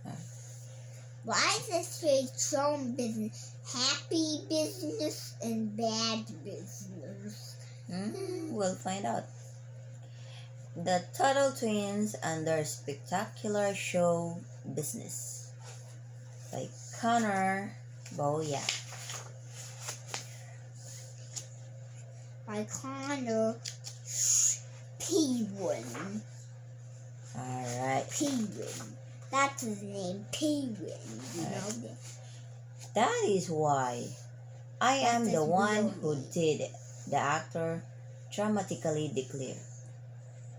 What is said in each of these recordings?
Uh, Why is this trade shown business? Happy business and bad business. We'll find out. The Tuttle Twins and their spectacular show business by Connor Boyack. By Connor P1. Alright. P1. That's his name, P1. You know that? That is why I am That's the his one real who name. did it, the actor dramatically declared.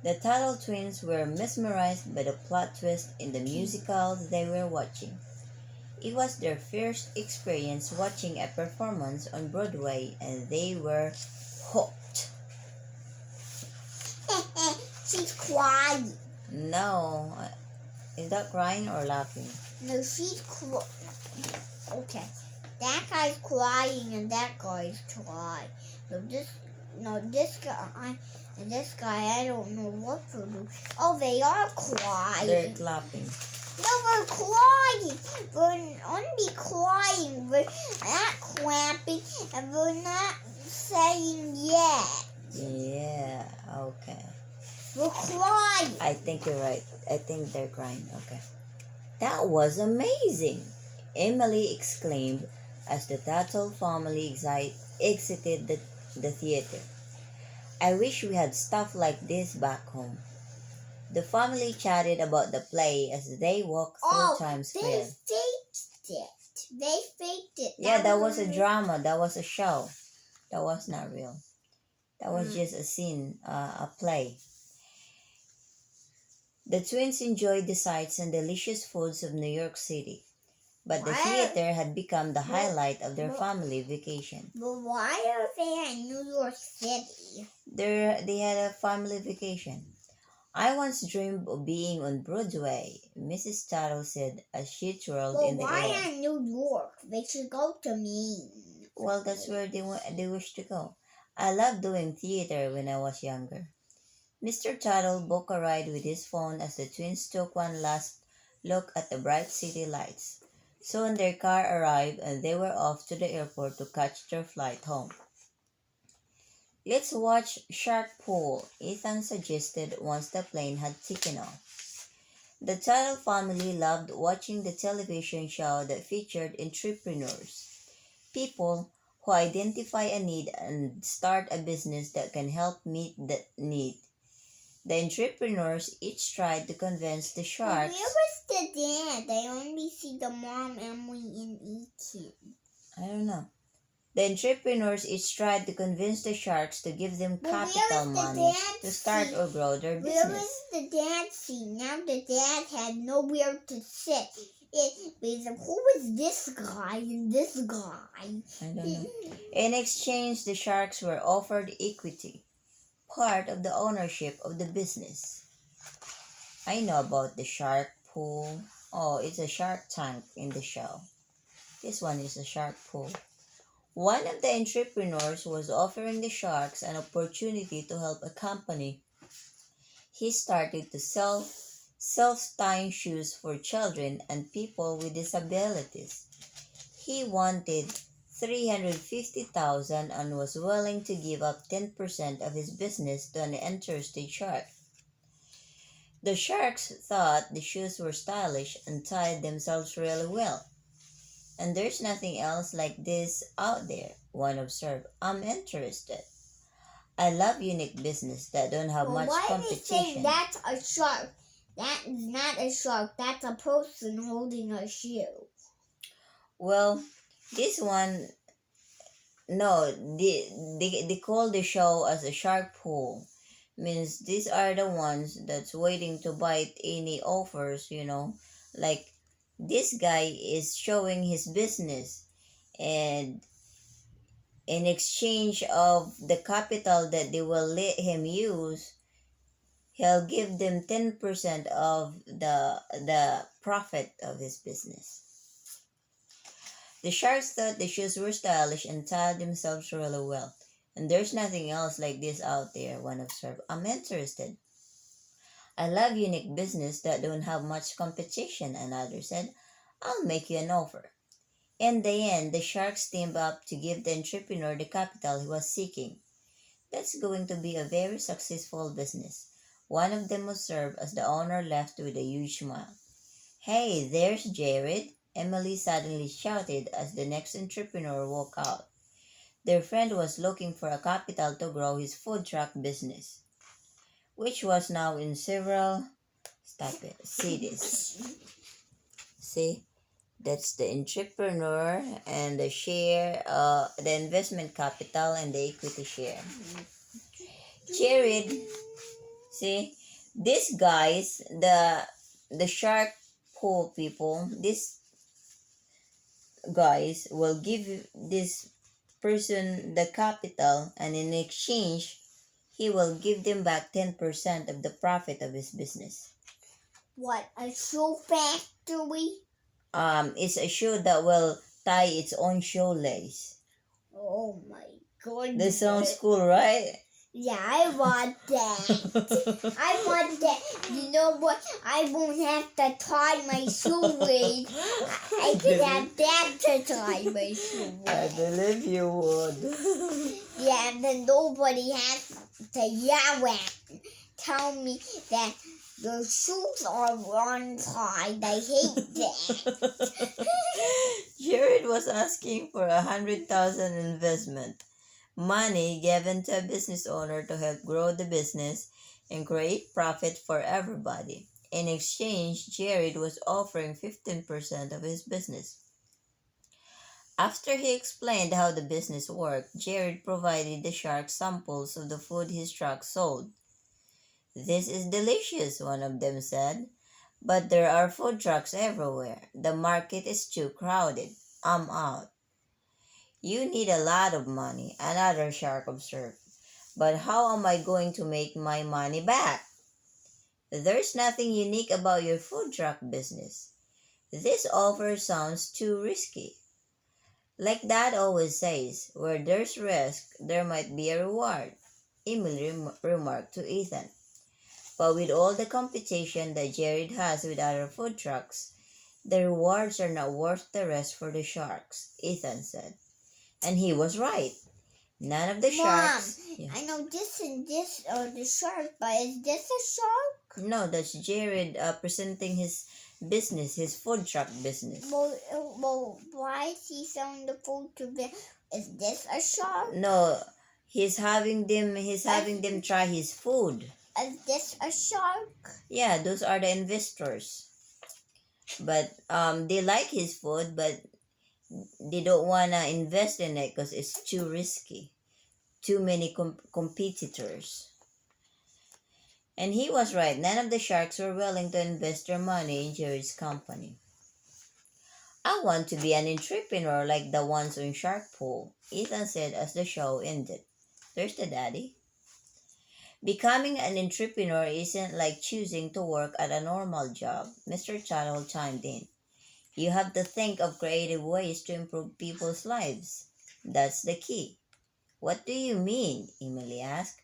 The Tuttle Twins were mesmerized by the plot twist in the musical they were watching. It was their first experience watching a performance on Broadway and they were hooked. She's crying. No, is that crying or laughing? No, she's crying. Okay. That guy's crying and that guy's crying. This guy and this guy, I don't know what to do. Oh, they are crying. They're clapping. No, we're crying. We're only crying. We're not clapping and we're not saying yet. Yeah, okay. We're crying. I think you're right. I think they're crying. Okay. That was amazing, Emily exclaimed as the Tuttle family exited the theater. I wish we had stuff like this back home. The family chatted about the play as they walked through Times They Square. faked it. They faked it. Yeah, that was a drama. That was a show. That was not real. That was just a scene, a play. The twins enjoyed the sights and delicious foods of New York City, but the theater had become the highlight of their family vacation. But why are they in New York City? They had a family vacation. I once dreamed of being on Broadway, Mrs. Tuttle said as she twirled in the air. Why in New York? They should go to Maine. Well, that's where they wish to go. I loved doing theater when I was younger. Mr. Tuttle booked a ride with his phone as the twins took one last look at the bright city lights. Soon their car arrived and they were off to the airport to catch their flight home. Let's watch Shark Pool, Ethan suggested once the plane had taken off. The Tuttle family loved watching the television show that featured entrepreneurs, people who identify a need and start a business that can help meet that need. The entrepreneurs each tried to convince the sharks. Where was the dad? I only see the mom, Emily, and Ethan. I don't know. The entrepreneurs each tried to convince the sharks to give them capital money to start or grow their business. Where was the dad scene? Now the dad had nowhere to sit. Who is this guy and this guy? I don't know. In exchange, the sharks were offered equity, part of the ownership of the business. I know about the shark pool. Oh, it's a shark tank in the show. This one is a shark pool. One of the entrepreneurs was offering the sharks an opportunity to help a company. He started to sell self-tying shoes for children and people with disabilities. He wanted $350,000 and was willing to give up 10% of his business to an interested shark. The sharks thought the shoes were stylish and tied themselves really well. And there's nothing else like this out there, one observed. I'm interested. I love unique business that don't have much competition. Why do you say that's a shark? That is not a shark. That's a person holding a shoe. Well, this one, no, they call the show as a shark pool. Means these are the ones that's waiting to bite any offers, like this guy is showing his business, and in exchange of the capital that they will let him use, he'll give them 10% of the profit of his business. The sharks thought the shoes were stylish and tied themselves really well. And there's nothing else like this out there, one observed. I'm interested. I love unique business that don't have much competition, another said. I'll make you an offer. In the end, the sharks teamed up to give the entrepreneur the capital he was seeking. That's going to be a very successful business. One of them observed as the owner left with a huge smile. Hey, there's Jared, Emily suddenly shouted as the next entrepreneur walked out. Their friend was looking for a capital to grow his food truck business, which was now in several cities. See, that's the entrepreneur and the share, the investment capital and the equity share. Jared, see, these guys, the shark pool people, these guys will give this person the capital, and in exchange, he will give them back 10% of the profit of his business. What, a shoe factory? It's a shoe that will tie its own shoelace. Oh my goodness. That sounds cool, right? Yeah, I want that. I want that. You know what? I won't have to tie my shoelace. I can have that to tie my shoelace. I believe you would. Yeah, and then nobody has to yell at me, tell me that your shoes are untied. I hate that. Jared was asking for 100,000 investment, money given to a business owner to help grow the business and create profit for everybody. In exchange, Jared was offering 15% of his business. After he explained how the business worked, Jared provided the sharks samples of the food his truck sold. This is delicious, one of them said, but there are food trucks everywhere. The market is too crowded. I'm out. You need a lot of money, another shark observed. But how am I going to make my money back? There's nothing unique about your food truck business. This offer sounds too risky. Like Dad always says, where there's risk, there might be a reward, Emily remarked to Ethan. But with all the competition that Jared has with other food trucks, the rewards are not worth the risk for the sharks, Ethan said. And he was right. None of the sharks... Mom, I know this and this are the shark, but is this a shark? No, that's Jared presenting his business, his food truck business. Well, why is he selling the food to them? Is this a shark? No, he's having them try his food. Is this a shark? Yeah, those are the investors. But they like his food, but they don't want to invest in it because it's too risky. Too many competitors. And he was right. None of the sharks were willing to invest their money in Jerry's company. I want to be an entrepreneur like the ones on Shark Pool, Ethan said as the show ended. There's the daddy. Becoming an entrepreneur isn't like choosing to work at a normal job, Mr. Tuttle chimed in. You have to think of creative ways to improve people's lives. That's the key. What do you mean? Emily asked.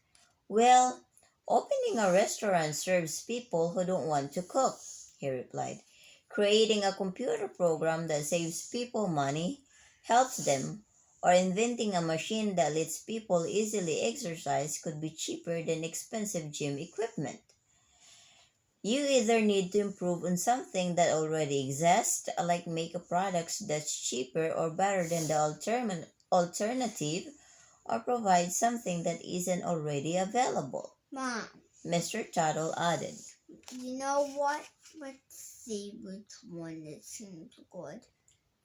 Well, opening a restaurant serves people who don't want to cook, he replied. Creating a computer program that saves people money, helps them, or inventing a machine that lets people easily exercise could be cheaper than expensive gym equipment. You either need to improve on something that already exists, like make a product that's cheaper or better than the alternative, or provide something that isn't already available. Mom, Mr. Tuttle added. You know what? Let's see which one that seems good.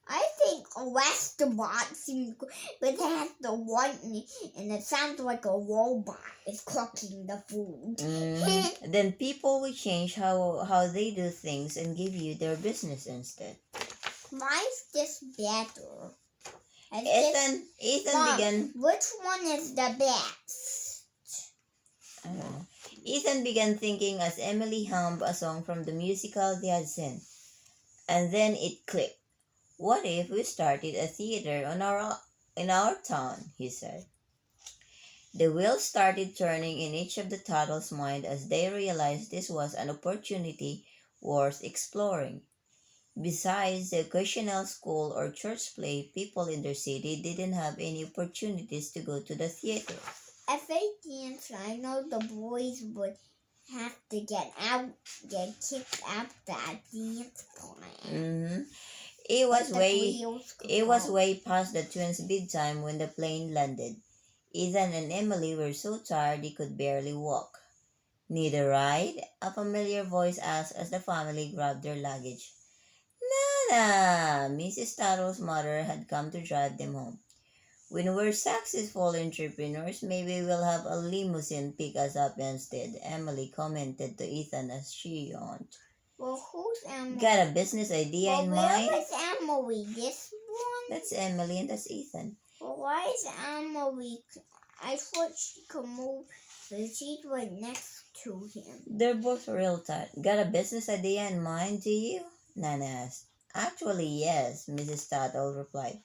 I think a restaurant seems good, but it has the one and it sounds like a robot is cooking the food. Then people will change how they do things and give you their business instead. Mine's just better. Ethan Mom, began... Which one is the best? I don't know. Ethan began thinking as Emily hummed a song from the musical they had seen. And then it clicked. What if we started a theater in our town, he said. The wheels started turning in each of the Tuttle's mind as they realized this was an opportunity worth exploring. Besides the occasional school or church play, people in their city didn't have any opportunities to go to the theater. If they danced, I know the boys would have to get kicked out that dance plan. Mm-hmm. It was But the way wheels could it was go. way past the twins' bedtime when the plane landed. Ethan and Emily were so tired they could barely walk. Need a ride? A familiar voice asked as the family grabbed their luggage. Nana! Mrs. Tuttle's mother had come to drive them home. When we're successful entrepreneurs, maybe we'll have a limousine pick us up instead, Emily commented to Ethan as she yawned. Well, who's Emily? Got a business idea in mind? Where is Emily? This one? That's Emily and that's Ethan. Well, why is Emily? I thought she could move the seat right next to him. They're both real tight. Got a business idea in mind, do you? Nana asked. Actually, yes, Mrs. Tuttle replied.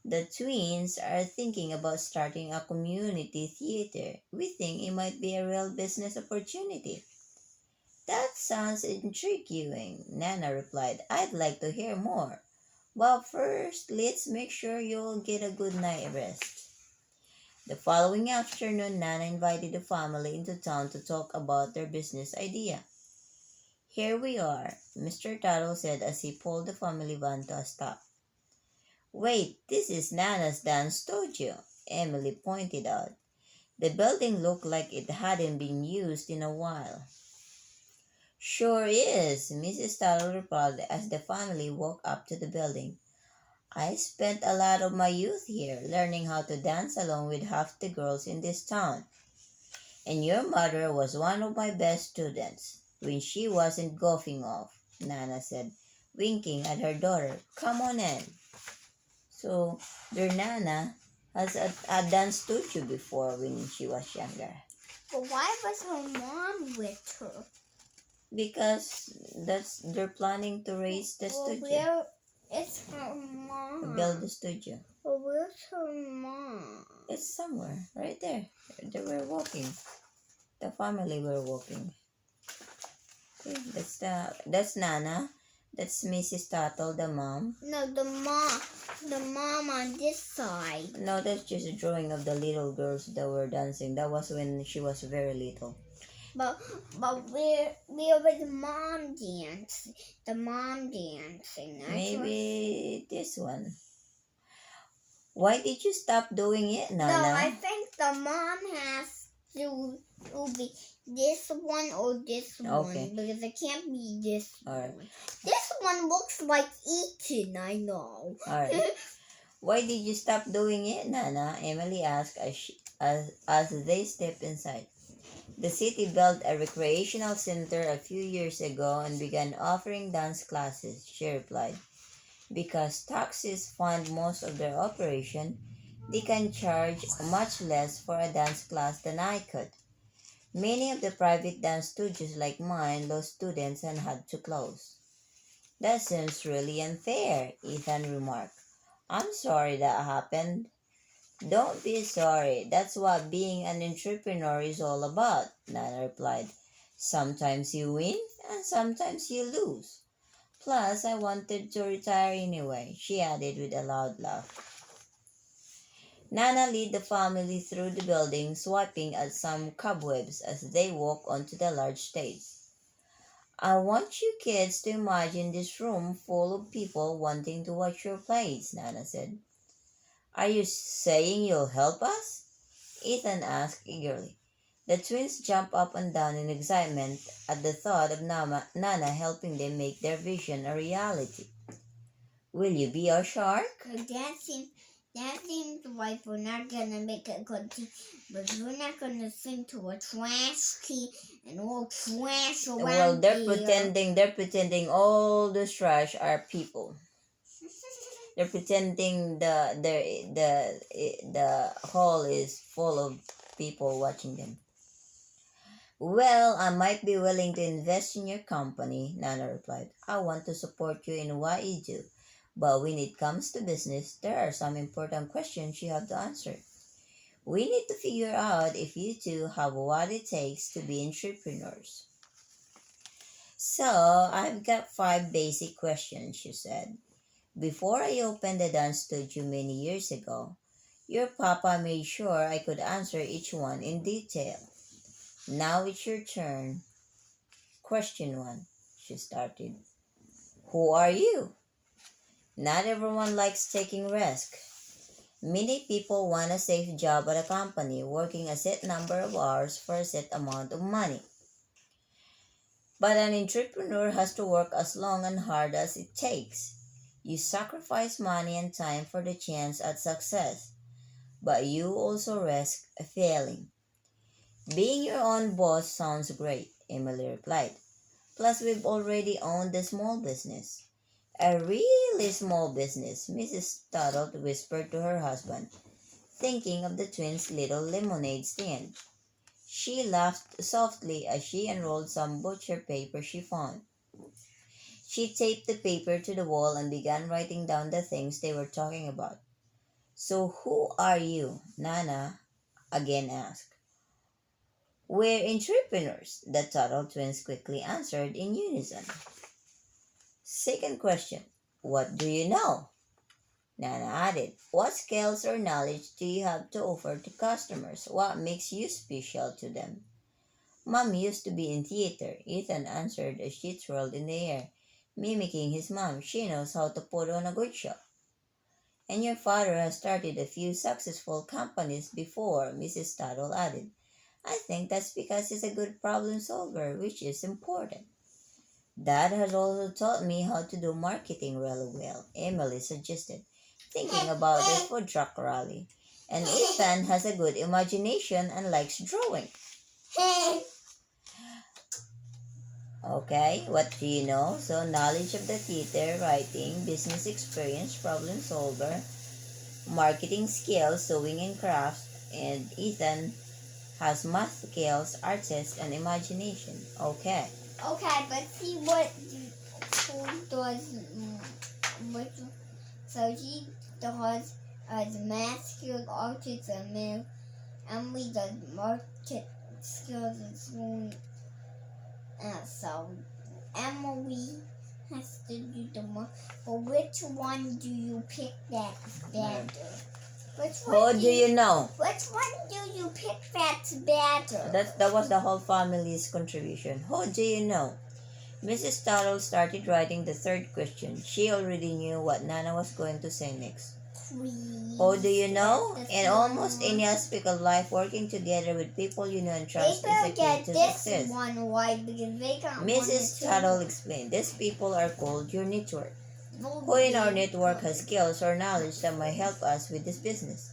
The twins are thinking about starting a community theater. We think it might be a real business opportunity. That sounds intriguing, Nana replied. I'd like to hear more. But first, let's make sure you'll get a good night rest. The following afternoon, Nana invited the family into town to talk about their business idea. Here we are, Mr. Tuttle said as he pulled the family van to a stop. Wait, this is Nana's dance studio, Emily pointed out. The building looked like it hadn't been used in a while. Sure is, Mrs. Tuttle replied as the family walked up to the building. I spent a lot of my youth here, learning how to dance along with half the girls in this town. And your mother was one of my best students, when she wasn't goofing off, Nana said, winking at her daughter. Come on in. So, their Nana has a dance studio before when she was younger. But why was her mom with her? Because they're planning to raise the studio. Where is her mom? Build the studio. But where's her mom? It's somewhere, right there. They were walking. The family were walking. Okay, that's Nana. That's Mrs. Tuttle, the mom. No, the mom on this side. No, that's just a drawing of the little girls that were dancing. That was when she was very little. But where was the mom dance? The mom dancing. Maybe this one. Why did you stop doing it, Nana? No, I think the mom has to be this one or this one because it can't be this one. This one looks like eaten, I know. Alright. Why did you stop doing it, Nana? Emily asked as they stepped inside. The city built a recreational center a few years ago and began offering dance classes, she replied. Because taxis fund most of their operation, they can charge much less for a dance class than I could. Many of the private dance studios like mine lost students and had to close. That seems really unfair, Ethan remarked. I'm sorry that happened. Don't be sorry. That's what being an entrepreneur is all about, Nana replied. Sometimes you win and sometimes you lose. Plus, I wanted to retire anyway, she added with a loud laugh. Nana led the family through the building, swiping at some cobwebs as they walked onto the large stage. I want you kids to imagine this room full of people wanting to watch your plays, Nana said. Are you saying you'll help us? Ethan asked eagerly. The twins jumped up and down in excitement at the thought of Nana helping them make their vision a reality. Will you be our shark? That seems like we're not gonna make a good team, but we're not gonna sing to a trash key and all trash around. Well, they're pretending all the trash are people. They're pretending the hall is full of people watching them. Well, I might be willing to invest in your company, Nana replied. I want to support you in what you do. But when it comes to business, there are some important questions you have to answer. We need to figure out if you two have what it takes to be entrepreneurs. So, I've got 5 basic questions, she said. Before I opened the dance studio many years ago, your papa made sure I could answer each one in detail. Now it's your turn. Question 1, she started. Who are you? Not everyone likes taking risks. Many people want a safe job at a company working a set number of hours for a set amount of money. But an entrepreneur has to work as long and hard as it takes. You sacrifice money and time for the chance at success, but you also risk failing. Being your own boss sounds great, Emily replied. Plus, we've already owned a small business. A really small business, Mrs. Tuttle whispered to her husband, thinking of the twins' little lemonade stand. She laughed softly as she unrolled some butcher paper she found. She taped the paper to the wall and began writing down the things they were talking about. So who are you? Nana again asked. We're entrepreneurs, the Tuttle twins quickly answered in unison. Second question, what do you know? Nana added, what skills or knowledge do you have to offer to customers? What makes you special to them? Mom used to be in theater, Ethan answered as she twirled in the air, mimicking his mom. She knows how to put on a good show. And your father has started a few successful companies before, Mrs. Tuttle added. I think that's because he's a good problem solver, which is important. Dad has also taught me how to do marketing really well, Emily suggested, thinking about the food truck rally. And Ethan has a good imagination and likes drawing. Okay, what do you know? So, knowledge of the theater, writing, business experience, problem solver, marketing skills, sewing and crafts, and Ethan has math skills, artist, and imagination. Okay. Okay, but see what who does what so she does math skills, artists, and math. Emily does market skills and sewing. So Emily has to do the more. But which one do you pick that's better? Who do you know? Which one do you pick that's better? That was the whole family's contribution. Who do you know? Mrs. Tuttle started writing the third question. She already knew what Nana was going to say next. Please. Who do you know? In almost any aspect of life, working together with people you know and trust is the key to success. Mrs. Tuttle explained, these people are called your network. Who in our network has skills or knowledge that might help us with this business?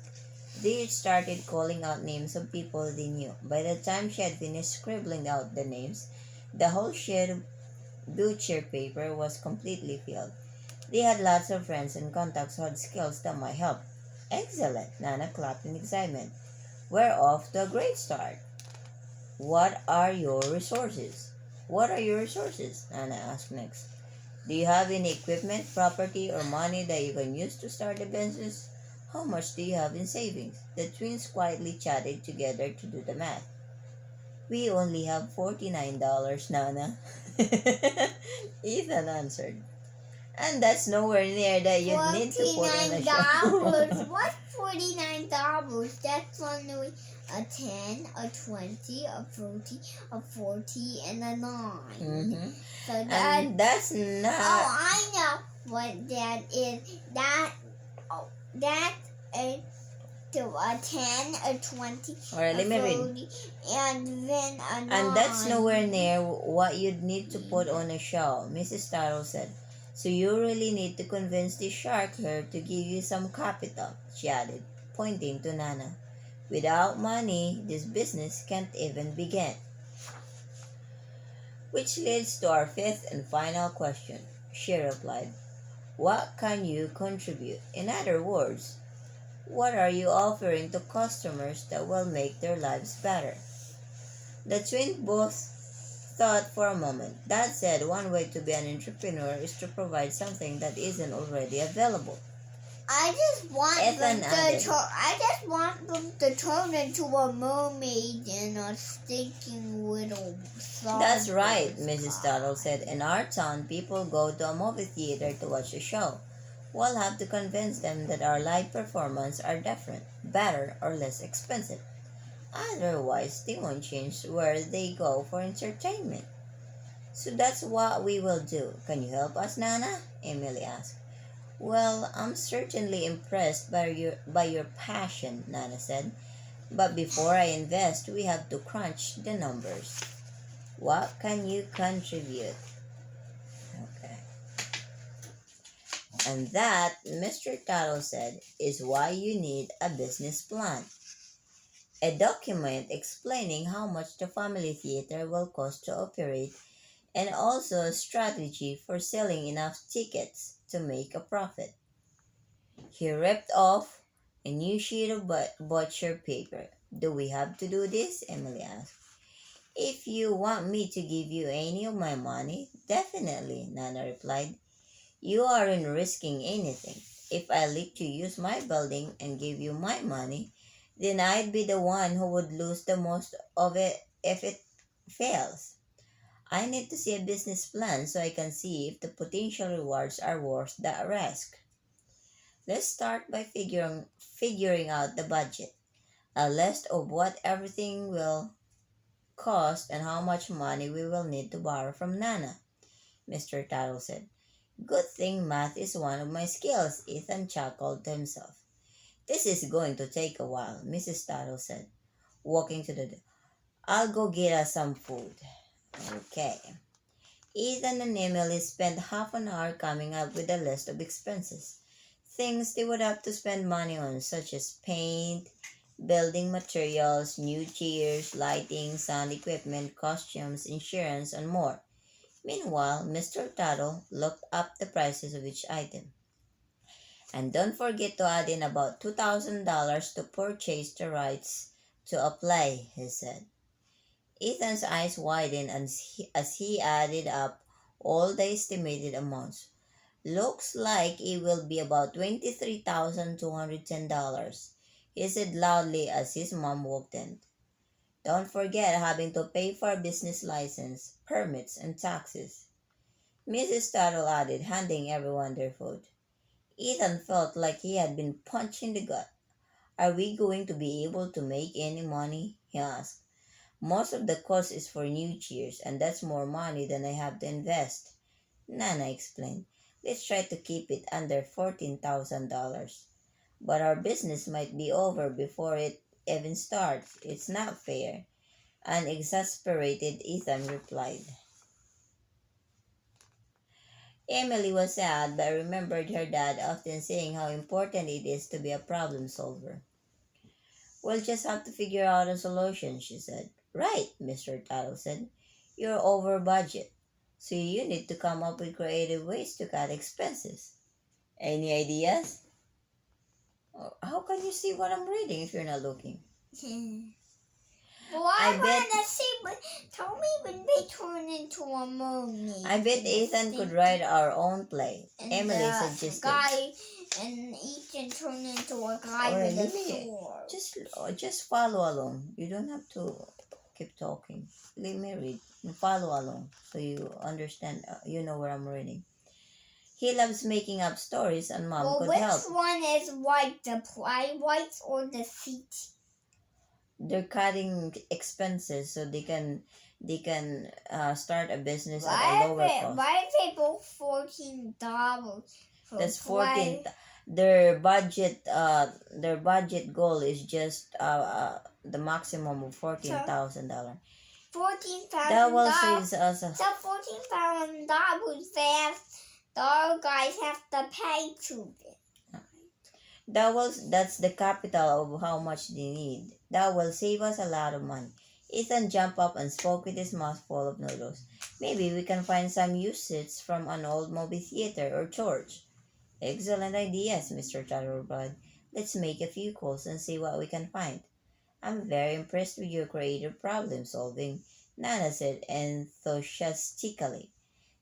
They each started calling out names of people they knew. By the time she had finished scribbling out the names, the whole sheet of butcher paper was completely filled. They had lots of friends and contacts who had skills that might help. Excellent, Nana clapped in excitement. We're off to a great start. What are your resources? What are your resources? Nana asked next. Do you have any equipment, property, or money that you can use to start a business? How much do you have in savings? The twins quietly chatted together to do the math. We only have $49, Nana. Ethan answered. And that's nowhere near that you need to put on a show. What's $49? That's only a 10, a 20, a 30, a 40, and a 9. Mm-hmm. So and that's not... Oh, I know what that is. That's a 10, a 20, Alright, let me read. And then a 9. And that's nowhere near what you'd need to put on a show, Mrs. Tuttle said. So you really need to convince the shark herd to give you some capital, she added, pointing to Nana. Without money, this business can't even begin. Which leads to our fifth and final question, she replied. What can you contribute? In other words, what are you offering to customers that will make their lives better? The twins both thought for a moment. Dad said one way to be an entrepreneur is to provide something that isn't already available. I just want Ethan added. I just want them to turn into a mermaid and a stinking little That's right, starburst Mrs. guy. Tuttle said. In our town, people go to a movie theater to watch a show. We'll have to convince them that our live performances are different, better, or less expensive. Otherwise, they won't change where they go for entertainment. So that's what we will do. Can you help us, Nana? Emily asked. Well, I'm certainly impressed by your passion, Nana said. But before I invest, we have to crunch the numbers. What can you contribute? Okay. And that, Mr. Tuttle said, is why you need a business plan. A document explaining how much the family theater will cost to operate and also a strategy for selling enough tickets to make a profit. He ripped off a new sheet of butcher paper. Do we have to do this? Emily asked. If you want me to give you any of my money, definitely, Nana replied. You aren't risking anything. If I let you use my building and give you my money, then I'd be the one who would lose the most of it if it fails. I need to see a business plan so I can see if the potential rewards are worth the risk. Let's start by figuring out the budget, a list of what everything will cost and how much money we will need to borrow from Nana, Mr. Tuttle said. Good thing math is one of my skills, Ethan chuckled to himself. This is going to take a while, Mrs. Tuttle said, walking to the door. I'll go get us some food. Okay. Ethan and Emily spent half an hour coming up with a list of expenses. Things they would have to spend money on, such as paint, building materials, new chairs, lighting, sound equipment, costumes, insurance, and more. Meanwhile, Mr. Tuttle looked up the prices of each item. And don't forget to add in about $2,000 to purchase the rights to a play, he said. Ethan's eyes widened as he added up all the estimated amounts. Looks like it will be about $23,210, he said loudly as his mom walked in. Don't forget having to pay for a business license, permits, and taxes, Mrs. Tuttle added, handing everyone their food. Ethan felt like he had been punched in the gut. Are we going to be able to make any money? He asked. Most of the cost is for new chairs, and that's more money than I have to invest, Nana explained. Let's try to keep it under $14,000. But our business might be over before it even starts. It's not fair, an exasperated Ethan replied. Emily was sad but remembered her dad often saying how important it is to be a problem solver. We'll just have to figure out a solution, she said. Right, Mr. Tuttle said. You're over budget, so you need to come up with creative ways to cut expenses. Any ideas? How can you see what I'm reading if you're not looking? Well, I want to see, but tell me when they turn into a mermaid. I bet Ethan could write our own play, and Emily suggested. And Ethan turn into a guy with a sword. Just follow along. You don't have to keep talking. Let me read. Follow along so you understand. You know where I'm reading. He loves making up stories, and Mom could help. Which one is white, the playwrights or the seat? They're cutting expenses so they can start a business at a lower cost. Why people $14? That's 14. Their budget goal is just the maximum of $14,000. $14,000. That will save us. So $14,000 the guys have to pay to it. That's the capital of how much they need. That will save us a lot of money. Ethan jumped up and spoke with his mouth full of noodles. Maybe we can find some usage from an old movie theater or church. Excellent ideas, Mr. Tuttle replied. Let's make a few calls and see what we can find. I'm very impressed with your creative problem solving, Nana said enthusiastically.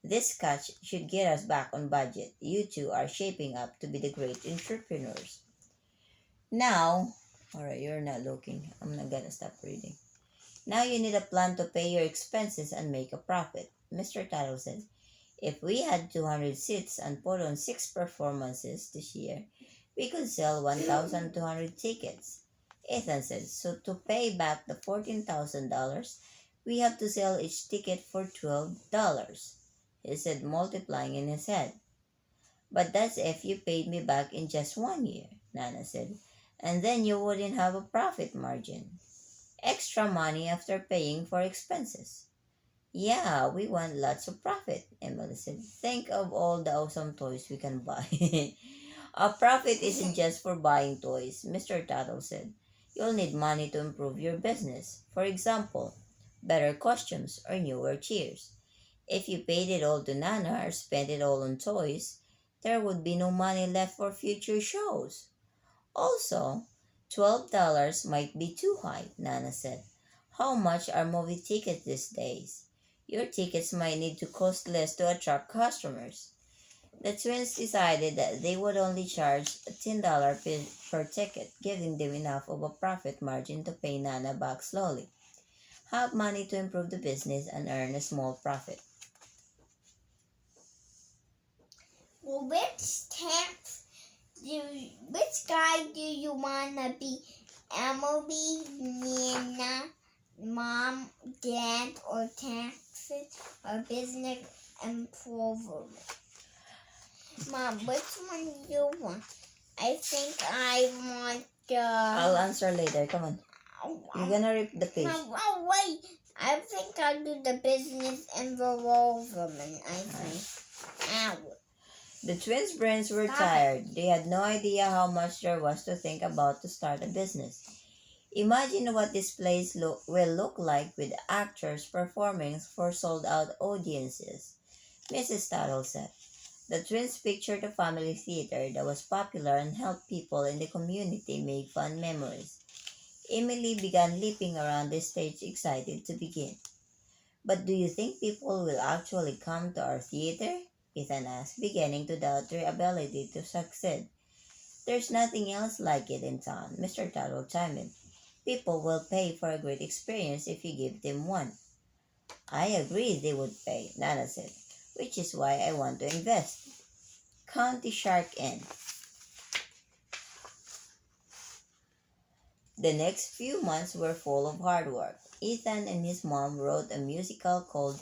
This catch should get us back on budget. You two are shaping up to be the great entrepreneurs. Now, alright, you're not looking. I'm not gonna stop reading. Now you need a plan to pay your expenses and make a profit. Mr. Tuttle said, if we had 200 seats and put on 6 performances this year, we could sell 1,200 tickets. Ethan said, so to pay back the $14,000, we have to sell each ticket for $12. He said, multiplying in his head. But that's if you paid me back in just 1 year, Nana said. And then you wouldn't have a profit margin. Extra money after paying for expenses. Yeah, we want lots of profit, Emily said. Think of all the awesome toys we can buy. A profit isn't just for buying toys, Mr. Tuttle said. You'll need money to improve your business. For example, better costumes or newer chairs. If you paid it all to Nana or spent it all on toys, there would be no money left for future shows. Also, $12 might be too high, Nana said. How much are movie tickets these days? Your tickets might need to cost less to attract customers. The twins decided that they would only charge $10 per ticket, giving them enough of a profit margin to pay Nana back slowly, have money to improve the business, and earn a small profit. Well, which guy do you wanna be? Emily, Nina, Mom, Dad, or taxes, or business improvement? Mom, which one do you want? I think I want the... I'll answer later. Come on. You're gonna rip the page. Oh, wait. I think I'll do the business involvement, I think. Ow. The twins' brains were tired. They had no idea how much there was to think about to start a business. Imagine what this place will look like with actors performing for sold-out audiences, Mrs. Tuttle said. The twins pictured a family theater that was popular and helped people in the community make fun memories. Emily began leaping around the stage, excited to begin. But do you think people will actually come to our theater? Ethan asked, beginning to doubt their ability to succeed. There's nothing else like it in town, Mr. Tuttle chimed in. People will pay for a great experience if you give them one. I agree they would pay, Nana said, which is why I want to invest. Count the shark in. The next few months were full of hard work. Ethan and his mom wrote a musical called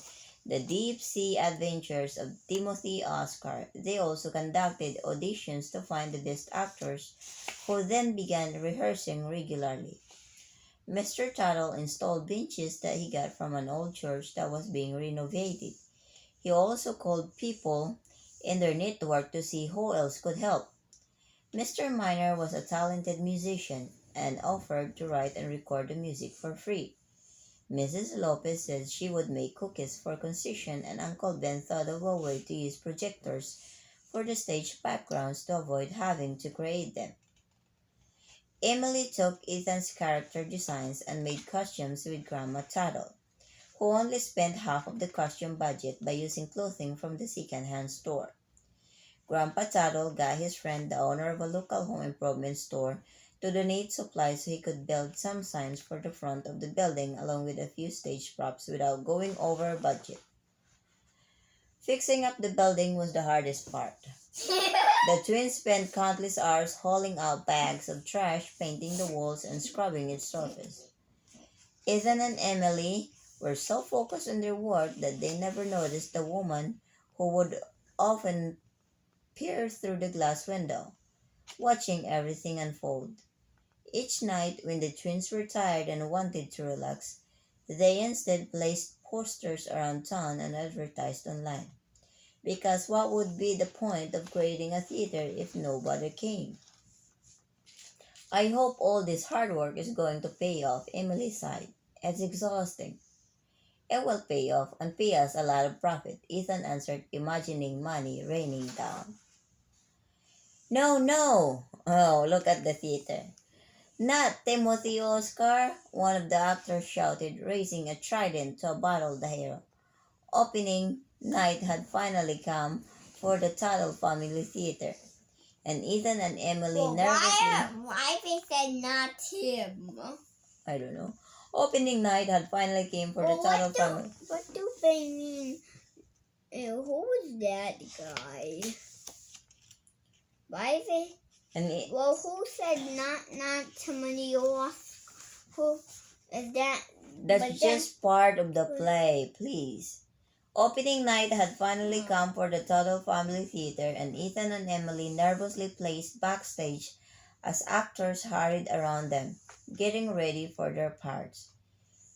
The Deep Sea Adventures of Timothy Oscar. They also conducted auditions to find the best actors, who then began rehearsing regularly. Mr. Tuttle installed benches that he got from an old church that was being renovated. He also called people in their network to see who else could help. Mr. Miner was a talented musician and offered to write and record the music for free. Mrs. Lopez said she would make cookies for concession, and Uncle Ben thought of a way to use projectors for the stage backgrounds to avoid having to create them. Emily took Ethan's character designs and made costumes with Grandma Tuttle, who only spent half of the costume budget by using clothing from the second-hand store. Grandpa Tuttle got his friend, the owner of a local home improvement store, to donate supplies so he could build some signs for the front of the building along with a few stage props without going over budget. Fixing up the building was the hardest part. The twins spent countless hours hauling out bags of trash, painting the walls, and scrubbing its surface. Ethan and Emily were so focused on their work that they never noticed the woman who would often peer through the glass window, watching everything unfold. Each night, when the twins were tired and wanted to relax, they instead placed posters around town and advertised online. Because what would be the point of creating a theater if nobody came? I hope all this hard work is going to pay off, Emily sighed. It's exhausting. It will pay off and pay us a lot of profit, Ethan answered, imagining money raining down. No, no! Oh, look at the theater. Not Timothy Oscar, one of the actors shouted, raising a trident to battle the hero. Opening night had finally come for the Tuttle Family Theater, and Ethan and Emily Well, nervously, why they said not him? I don't know, opening night had finally came for the Well, Tuttle Family. what do they mean? Who was that guy? Why they? And Well, who said not somebody off? Who is that? that's But just part of the play, please. Opening night had finally come for the Tuttle Family Theater, and Ethan and Emily nervously placed backstage as actors hurried around them, getting ready for their parts.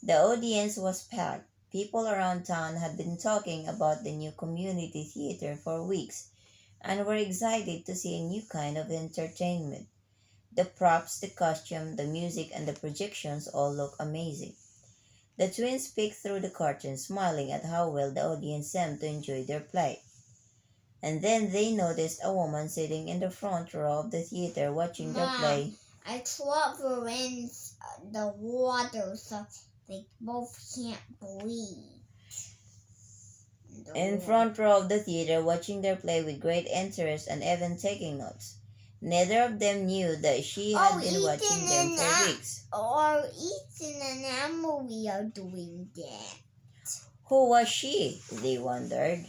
The audience was packed. People around town had been talking about the new community theater for weeks and were excited to see a new kind of entertainment. The props, the costume, the music, and the projections all look amazing. The twins peeked through the curtains, smiling at how well the audience seemed to enjoy their play. And then they noticed a woman sitting in the front row of the theater watching their play. I thought we're in the water, so they both can't breathe. In front row of the theater watching their play with great interest and even taking notes. Neither of them knew that she had been watching them for weeks. Or Ethan and Emily are doing that. Who was she? They wondered.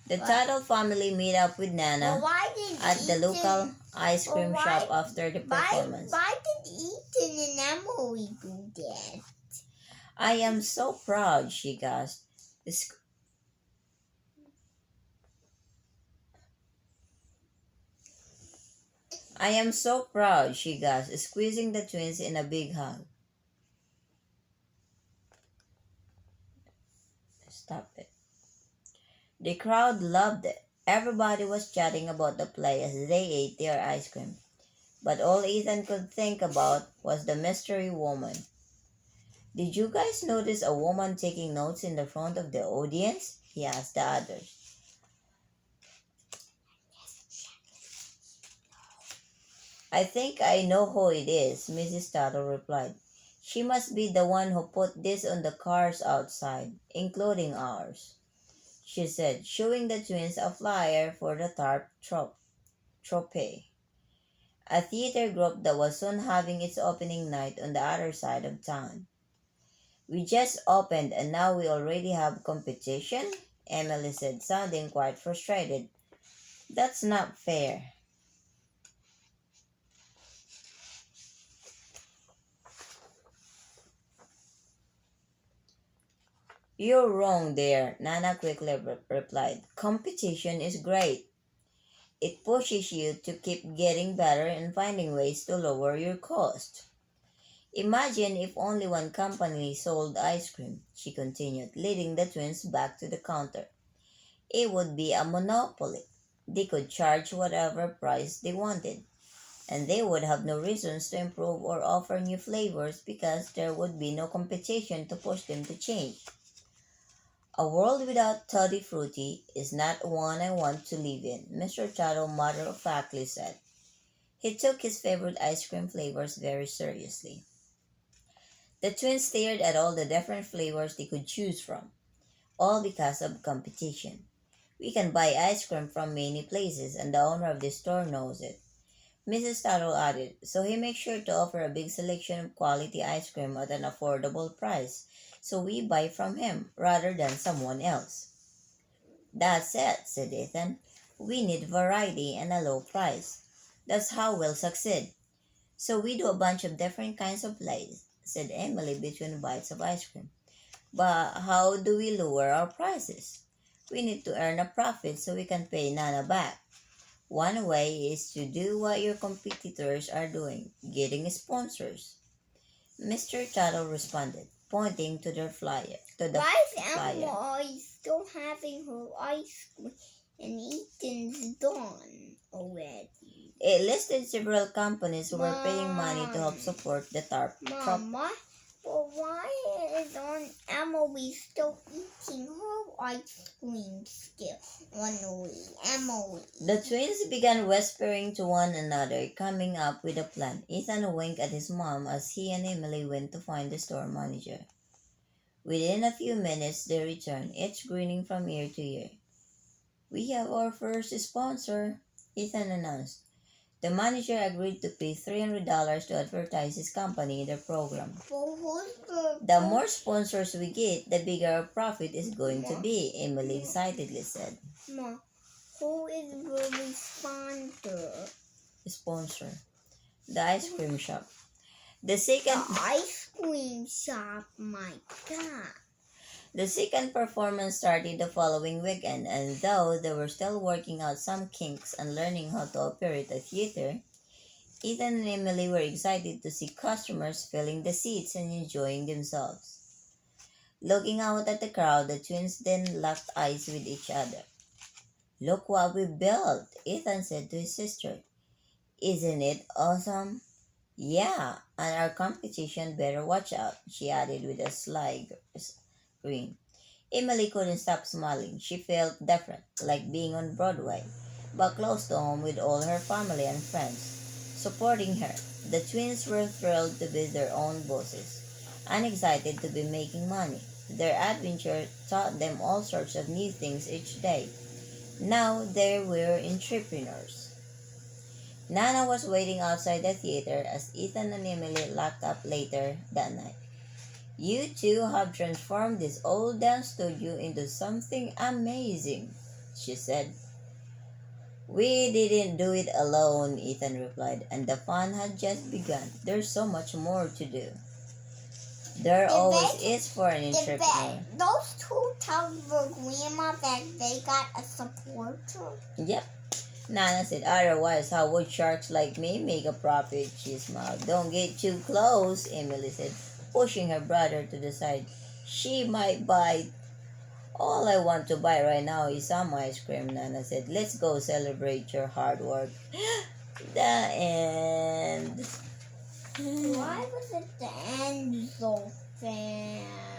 The Tuttle family met up with Nana at the local ice cream shop after the performance. Why did Ethan and Emily do that? I am so proud, she gasped. I am so proud, she gasped, squeezing the twins in a big hug. Stop it. The crowd loved it. Everybody was chatting about the play as they ate their ice cream. But all Ethan could think about was the mystery woman. Did you guys notice a woman taking notes in the front of the audience? He asked the others. I think I know who it is, Mrs. Tuttle replied. She must be the one who put this on the cars outside, including ours, she said, showing the twins a flyer for the TARP trophy, a theater group that was soon having its opening night on the other side of town. We just opened and now we already have competition, Emily said, sounding quite frustrated. That's not fair. You're wrong there, Nana quickly replied. Competition is great. It pushes you to keep getting better and finding ways to lower your cost. Imagine if only one company sold ice cream, she continued, leading the twins back to the counter. It would be a monopoly. They could charge whatever price they wanted, and they would have no reasons to improve or offer new flavors because there would be no competition to push them to change. A world without Tutti Frutti is not one I want to live in, Mr. Tuttle matter-of-factly said. He took his favorite ice cream flavors very seriously. The twins stared at all the different flavors they could choose from, all because of competition. We can buy ice cream from many places, and the owner of the store knows it, Mrs. Tuttle added, so he makes sure to offer a big selection of quality ice cream at an affordable price, so we buy from him rather than someone else. That's it, said Ethan. We need variety and a low price. That's how we'll succeed. So we do a bunch of different kinds of plays, said Emily between bites of ice cream. But how do we lower our prices? We need to earn a profit so we can pay Nana back. One way is to do what your competitors are doing, getting sponsors. Mr. Tuttle responded, pointing to their flyer. Why is Emma still having her ice cream and Ethan's done already? It listed several companies who were paying money to help support the TARP. Mama, but why is Emily still eating her ice cream still? Emily. The twins began whispering to one another, coming up with a plan. Ethan winked at his mom as he and Emily went to find the store manager. Within a few minutes, they returned, each grinning from ear to ear. "We have our first sponsor," Ethan announced. The manager agreed to pay $300 to advertise his company in the program. For who's the "The more sponsors we get, the bigger our profit is going to be," Emily excitedly said. Ma, who is the Sponsor. The ice cream shop. The second ice cream shop, my God. The second performance started the following weekend, and though they were still working out some kinks and learning how to operate a theater, Ethan and Emily were excited to see customers filling the seats and enjoying themselves. Looking out at the crowd, the twins then locked eyes with each other. "Look what we built," Ethan said to his sister. "Isn't it awesome?" "Yeah, and our competition better watch out," she added with a sly grin. Emily couldn't stop smiling. She felt different, like being on Broadway, but close to home with all her family and friends supporting her. The twins were thrilled to be their own bosses and excited to be making money. Their adventure taught them all sorts of new things each day. Now they were entrepreneurs. Nana was waiting outside the theater as Ethan and Emily locked up later that night. "You two have transformed this old dance studio into something amazing," she said. "We didn't do it alone," Ethan replied, "and the fun had just begun. There's so much more to do." There always is for an entrepreneur. Those two tell the grandma that they got a supporter. "Yep," Nana said. "Otherwise, how would sharks like me make a profit?" She smiled. "Don't get too close," Emily said, pushing her brother to the side. "She might bite." "All I want to buy right now is some ice cream," Nana said. "Let's go celebrate your hard work." The end. Why was it the end so fast?